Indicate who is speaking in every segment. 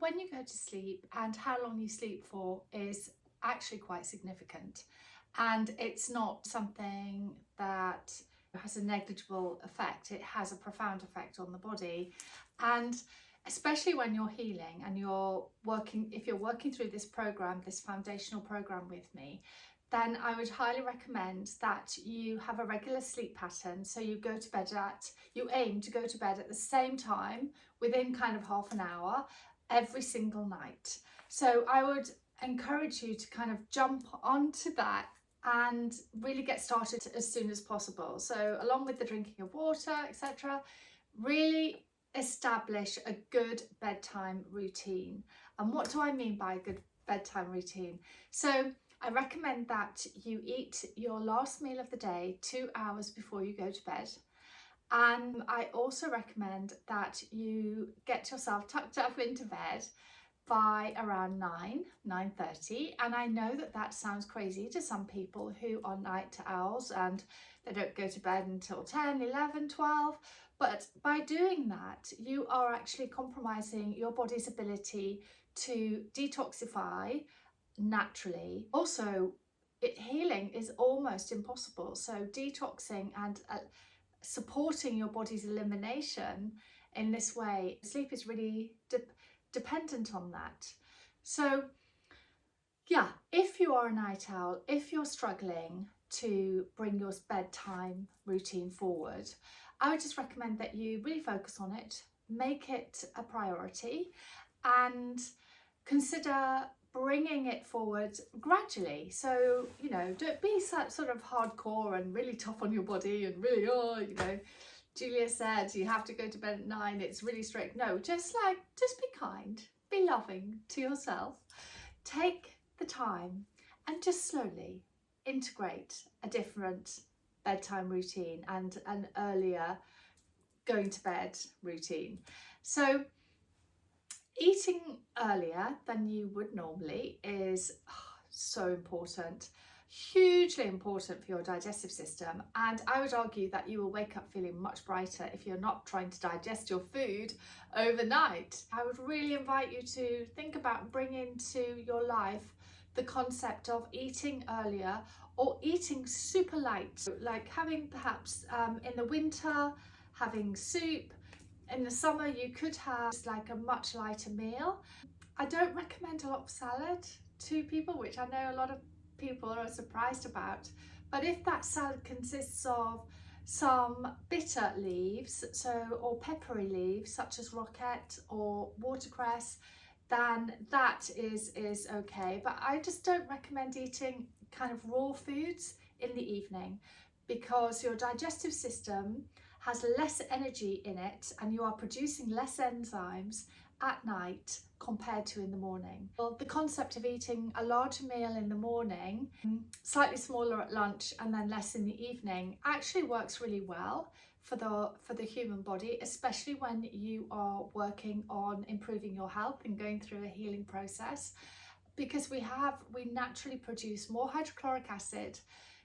Speaker 1: when you go to sleep and how long you sleep for is actually quite significant, and it's not something that has a negligible effect. It has a profound effect on the body, and especially when you're healing and you're working, if you're working through this program, this foundational program with me, then I would highly recommend that you have a regular sleep pattern. So you aim to go to bed at the same time within kind of half an hour every single night. So I would encourage you to kind of jump onto that and really get started as soon as possible. So along with the drinking of water, etc., really establish a good bedtime routine. And what do I mean by a good bedtime routine? So I recommend that you eat your last meal of the day 2 hours before you go to bed. And I also recommend that you get yourself tucked up into bed by around 9:30. And I know that that sounds crazy to some people who are night owls and they don't go to bed until 10, 11, 12. But by doing that, you are actually compromising your body's ability to detoxify naturally. Also, healing is almost impossible. So detoxing and supporting your body's elimination in this way, sleep is really dependent on that. So yeah, if you are a night owl, if you're struggling to bring your bedtime routine forward, I would just recommend that you really focus on it, make it a priority, and consider bringing it forward gradually. So, you know, don't be sort of hardcore and really tough on your body and really, Julia said you have to go to bed at 9, it's really strict. No, just be kind, be loving to yourself. Take the time and just slowly integrate a different bedtime routine and an earlier going to bed routine. So eating earlier than you would normally is so important, hugely important for your digestive system. And I would argue that you will wake up feeling much brighter if you're not trying to digest your food overnight. I would really invite you to think about bringing to your life the concept of eating earlier or eating super light, like having perhaps in the winter, having soup. In the summer, you could have like a much lighter meal. I don't recommend a lot of salad to people, which I know a lot of people are surprised about. But if that salad consists of some bitter leaves, or peppery leaves, such as rocket or watercress, then that is okay. But I just don't recommend eating kind of raw foods in the evening, because your digestive system has less energy in it and you are producing less enzymes at night compared to in the morning. Well, the concept of eating a larger meal in the morning, slightly smaller at lunch and then less in the evening actually works really well for the human body, especially when you are working on improving your health and going through a healing process, because we naturally produce more hydrochloric acid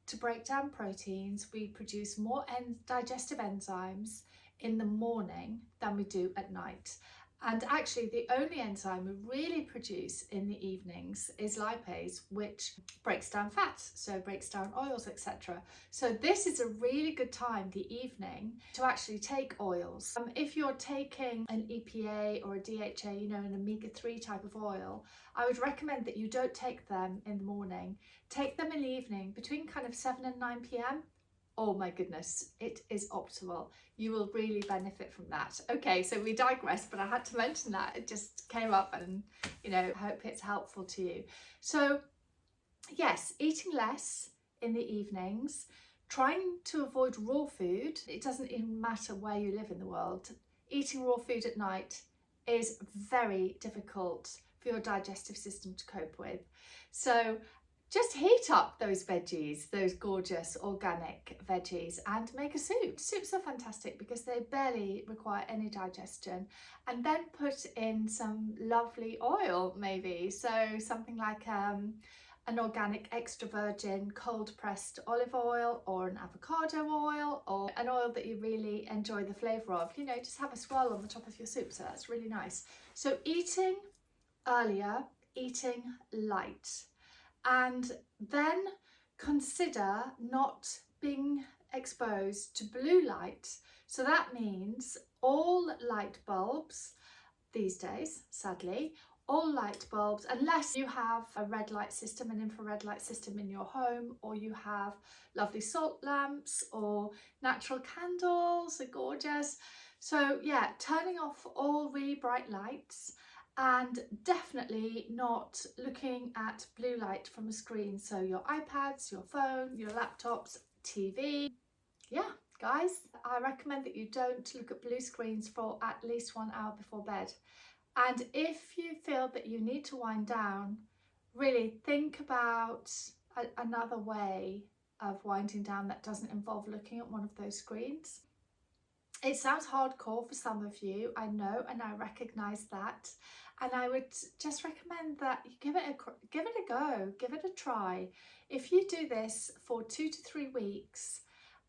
Speaker 1: to break down proteins. We produce more digestive enzymes in the morning than we do at night. And actually the only enzyme we really produce in the evenings is lipase, which breaks down fats, so breaks down oils, etc. So this is a really good time, the evening, to actually take oils. If you're taking an EPA or a DHA, an omega-3 type of oil, I would recommend that you don't take them in the morning. Take them in the evening between kind of 7 and 9 p.m. Oh my goodness, it is optimal. You will really benefit from that. Okay, so we digress, but I had to mention that. It just came up and, I hope it's helpful to you. So yes, eating less in the evenings, trying to avoid raw food. It doesn't even matter where you live in the world. Eating raw food at night is very difficult for your digestive system to cope with. So just heat up those veggies, those gorgeous organic veggies, and make a soup. Soups are fantastic because they barely require any digestion. And then put in some lovely oil, maybe. So something like an organic extra virgin cold pressed olive oil, or an avocado oil, or an oil that you really enjoy the flavour of. Just have a swirl on the top of your soup, so that's really nice. So eating earlier, eating light, and then consider not being exposed to blue light. So that means all light bulbs these days, sadly, all light bulbs, unless you have a red light system, an infrared light system in your home, or you have lovely salt lamps or natural candles, are gorgeous. So yeah, turning off all really bright lights, and definitely not looking at blue light from a screen. So your iPads, your phone, your laptops, TV. Yeah, guys, I recommend that you don't look at blue screens for at least 1 hour before bed. And if you feel that you need to wind down, really think about another way of winding down that doesn't involve looking at one of those screens. It sounds hardcore for some of you, I know, and I recognise that. And I would just recommend that you give it a go, give it a try. If you do this for 2 to 3 weeks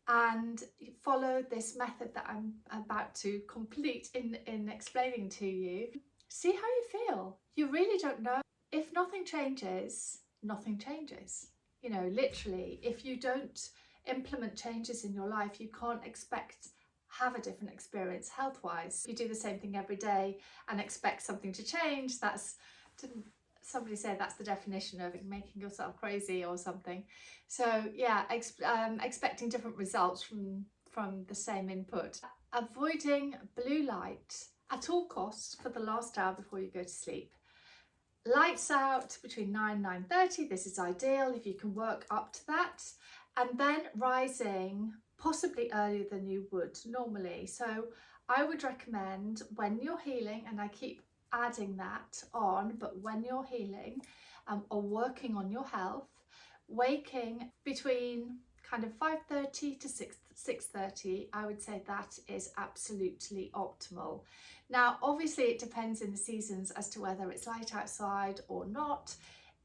Speaker 1: and follow this method that I'm about to complete in explaining to you, see how you feel. You really don't know. If nothing changes, nothing changes. You know, literally, if you don't implement changes in your life, you can't expect have a different experience health-wise. If you do the same thing every day and expect something to change, didn't somebody say that's the definition of making yourself crazy or something? So yeah, expecting different results from the same input. Avoiding blue light at all costs for the last hour before you go to sleep. Lights out between 9 and 9:30, this is ideal if you can work up to that, and then rising possibly earlier than you would normally. So I would recommend when you're healing, and I keep adding that on, but when you're healing or working on your health, waking between kind of 5:30 to 6:30, I would say that is absolutely optimal. Now, obviously it depends in the seasons as to whether it's light outside or not.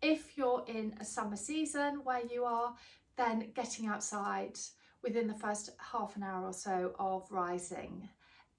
Speaker 1: If you're in a summer season where you are, then getting outside within the first half an hour or so of rising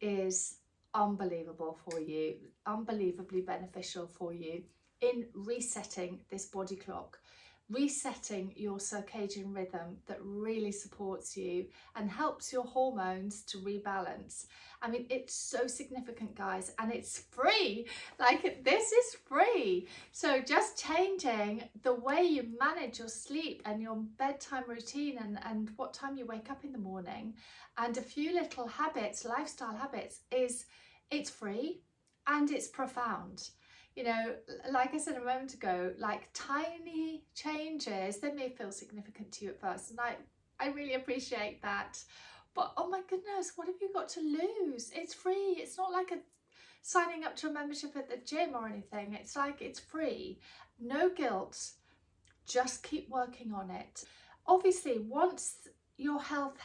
Speaker 1: is unbelievable for you, unbelievably beneficial for you in resetting this body clock, resetting your circadian rhythm that really supports you and helps your hormones to rebalance. I mean, it's so significant, guys, and it's free. Like, this is free. So just changing the way you manage your sleep and your bedtime routine and what time you wake up in the morning, and a few little habits, lifestyle habits, it's free and it's profound. You know, like I said a moment ago, like tiny changes, they may feel significant to you at first, and I really appreciate that. But oh my goodness, what have you got to lose? It's free. It's not like signing up to a membership at the gym or anything. It's like, it's free. No guilt. Just keep working on it. Obviously, once your health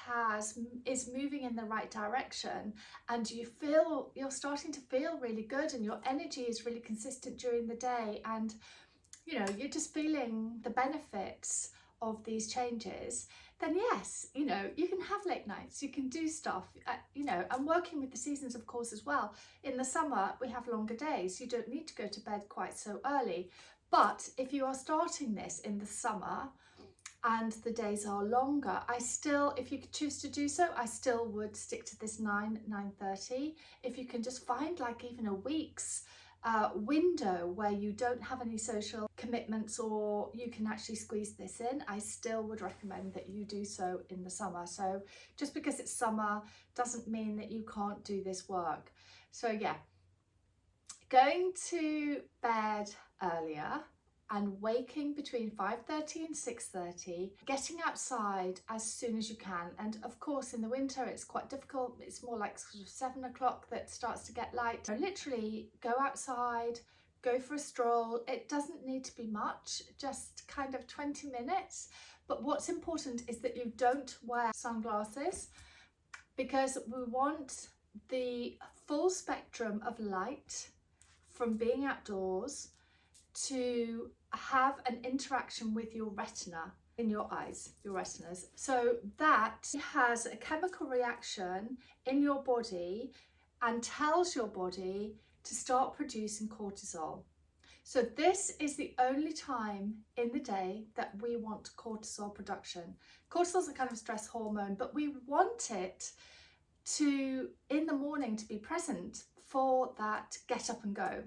Speaker 1: is moving in the right direction and you're starting to feel really good and your energy is really consistent during the day, and you know, you're just feeling the benefits of these changes, then yes, you know, you can have late nights, you can do stuff, you know, and working with the seasons, of course, as well. In the summer, we have longer days. You don't need to go to bed quite so early. But if you are starting this in the summer and the days are longer, if you could choose to do so, I still would stick to this 9:30. If you can just find like even a week's window where you don't have any social commitments, or you can actually squeeze this in, I still would recommend that you do so in the summer. So just because it's summer doesn't mean that you can't do this work. So yeah, going to bed earlier and waking between 5:30 and 6:30, getting outside as soon as you can. And of course, in the winter, it's quite difficult. It's more like sort of 7 o'clock that starts to get light. So literally go outside, go for a stroll. It doesn't need to be much, just kind of 20 minutes. But what's important is that you don't wear sunglasses, because we want the full spectrum of light from being outdoors to have an interaction with your retina in your eyes, your retinas. So that has a chemical reaction in your body and tells your body to start producing cortisol. So this is the only time in the day that we want cortisol production. Cortisol is a kind of stress hormone, but we want it to, in the morning, to be present for that get up and go.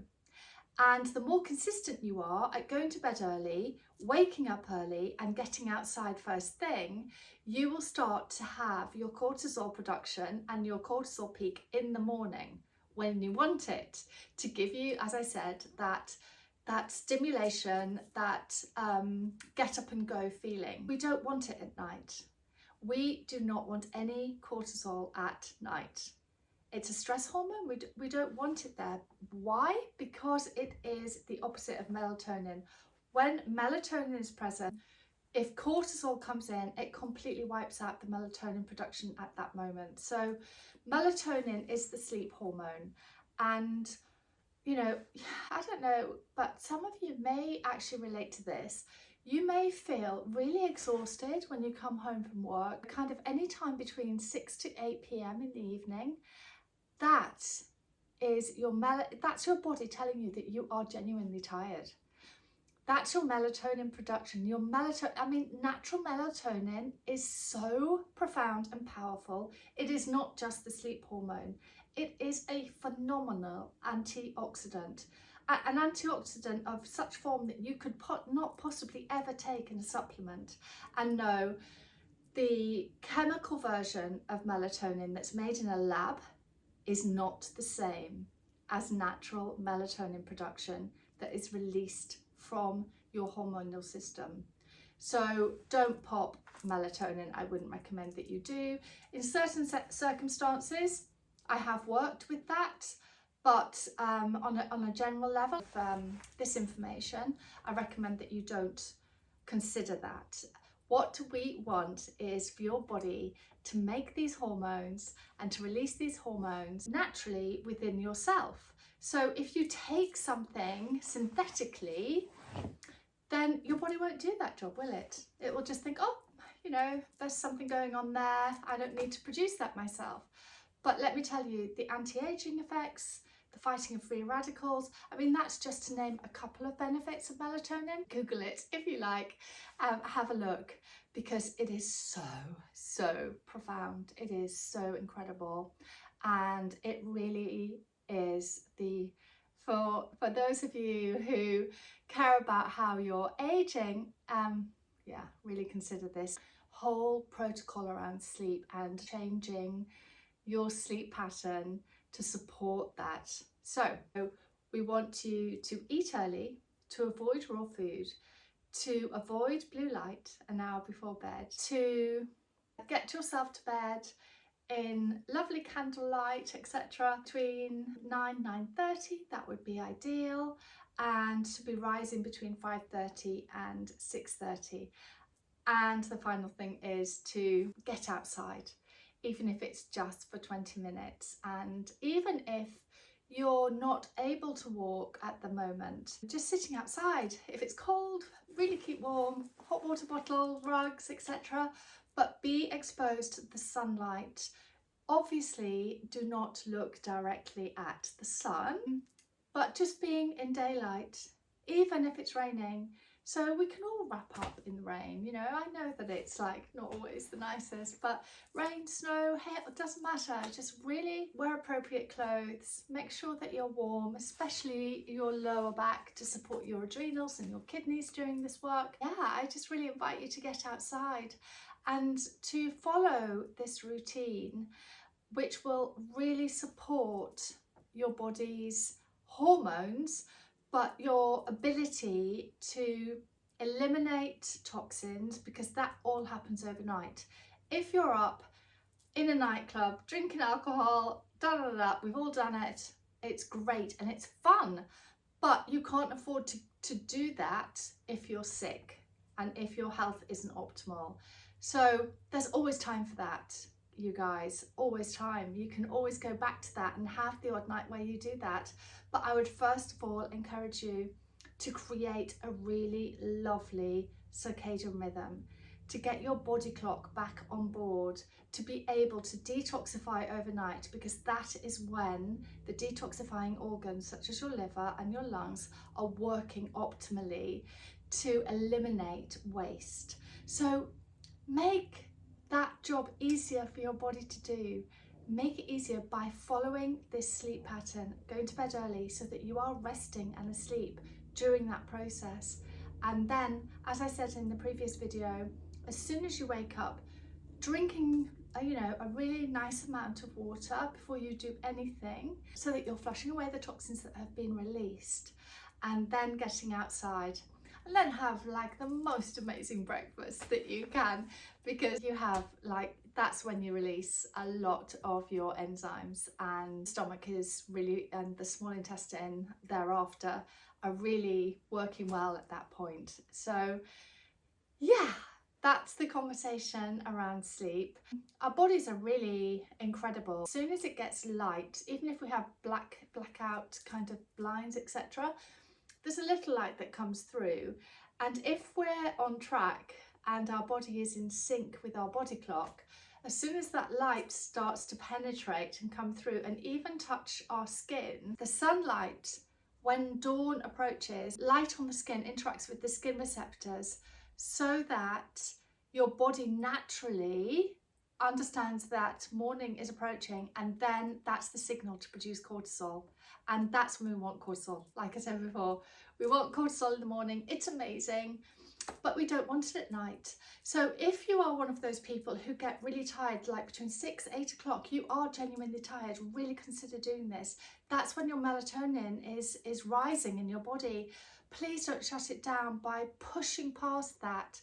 Speaker 1: And the more consistent you are at going to bed early, waking up early and getting outside first thing, you will start to have your cortisol production and your cortisol peak in the morning when you want it, to give you, as I said, that stimulation, that get up and go feeling. We don't want it at night. We do not want any cortisol at night. It's a stress hormone. We don't want it there. Why? Because it is the opposite of melatonin. When melatonin is present, if cortisol comes in, it completely wipes out the melatonin production at that moment. So melatonin is the sleep hormone. And, you know, I don't know, but some of you may actually relate to this. You may feel really exhausted when you come home from work, kind of any time between 6 to 8 p.m. in the evening. That is that's your body telling you that you are genuinely tired. That's your melatonin production. Natural melatonin is so profound and powerful. It is not just the sleep hormone. It is a phenomenal antioxidant. An antioxidant of such form that you could not possibly ever take in a supplement. And no, the chemical version of melatonin that's made in a lab is not the same as natural melatonin production that is released from your hormonal system. So don't pop melatonin. I wouldn't recommend that you do. In certain circumstances, I have worked with that, but on a general level, this information, I recommend that you don't consider that. What we want is for your body to make these hormones and to release these hormones naturally within yourself. So if you take something synthetically, then your body won't do that job, will it? It will just think, oh, you know, there's something going on there. I don't need to produce that myself. But let me tell you, the anti-aging effects, the fighting of free radicals, that's just to name a couple of benefits of melatonin. Google it if you like, have a look, because it is so profound. It is so incredible, and it really is for those of you who care about how you're aging, really consider this whole protocol around sleep and changing your sleep pattern to support that. So we want you to eat early, to avoid raw food, to avoid blue light an hour before bed, to get yourself to bed in lovely candlelight, etc. between 9:30, that would be ideal, and to be rising between 5:30 and 6:30. And the final thing is to get outside, even if it's just for 20 minutes. And even if you're not able to walk at the moment, just sitting outside, if it's cold, really keep warm, hot water bottle, rugs, etc. But be exposed to the sunlight. Obviously, do not look directly at the sun, but just being in daylight, even if it's raining, so we can all wrap up in the rain. You know, I know that it's like not always the nicest, but rain, snow, hail, it doesn't matter. Just really wear appropriate clothes. Make sure that you're warm, especially your lower back, to support your adrenals and your kidneys during this work. Yeah, I just really invite you to get outside and to follow this routine, which will really support your body's hormones, but your ability to eliminate toxins, because that all happens overnight. If you're up in a nightclub drinking alcohol, we've all done it, it's great and it's fun, but you can't afford to do that if you're sick and if your health isn't optimal. So there's always time for that, you guys, always time. You can always go back to that and have the odd night where you do that. But I would first of all encourage you to create a really lovely circadian rhythm, to get your body clock back on board, to be able to detoxify overnight, because that is when the detoxifying organs such as your liver and your lungs are working optimally to eliminate waste. So make that job easier for your body to do. Make it easier by following this sleep pattern, going to bed early so that you are resting and asleep during that process. And then, as I said in the previous video, as soon as you wake up, drinking a really nice amount of water before you do anything, so that you're flushing away the toxins that have been released, and then getting outside. And then have like the most amazing breakfast that you can, because you have that's when you release a lot of your enzymes, and stomach is really, and the small intestine thereafter are really working well at that point. So yeah, that's the conversation around sleep. Our bodies are really incredible. As soon as it gets light, even if we have blackout kind of blinds, etc., there's a little light that comes through. And if we're on track and our body is in sync with our body clock, as soon as that light starts to penetrate and come through and even touch our skin, the sunlight, when dawn approaches, light on the skin interacts with the skin receptors so that your body naturally understands that morning is approaching, and then that's the signal to produce cortisol. And that's when we want cortisol. Like I said before, we want cortisol in the morning. It's amazing, but we don't want it at night. So if you are one of those people who get really tired, like between 6 and 8 o'clock, you are genuinely tired, really consider doing this. That's when your melatonin is rising in your body. Please don't shut it down by pushing past that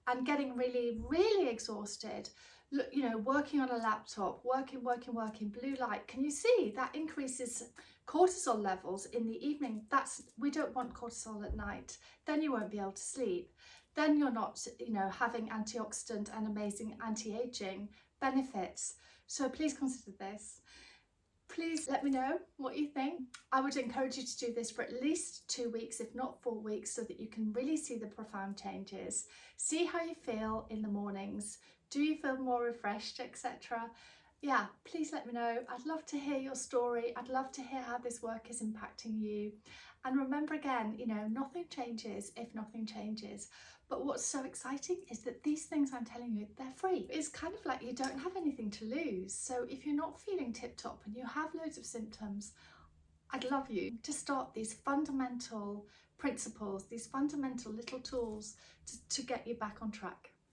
Speaker 1: and getting really, really exhausted. Look, working on a laptop, working, blue light. Can you see that increases cortisol levels in the evening? We don't want cortisol at night. Then you won't be able to sleep. Then you're not, having antioxidant and amazing anti-aging benefits. So please consider this. Please let me know what you think. I would encourage you to do this for at least 2 weeks, if not 4 weeks, so that you can really see the profound changes. See how you feel in the mornings. Do you feel more refreshed, etc.? Yeah, please let me know. I'd love to hear your story. I'd love to hear how this work is impacting you. And remember again, nothing changes if nothing changes. But what's so exciting is that these things I'm telling you, they're free. It's kind of like you don't have anything to lose. So if you're not feeling tip-top and you have loads of symptoms, I'd love you to start these fundamental principles, these fundamental little tools to get you back on track.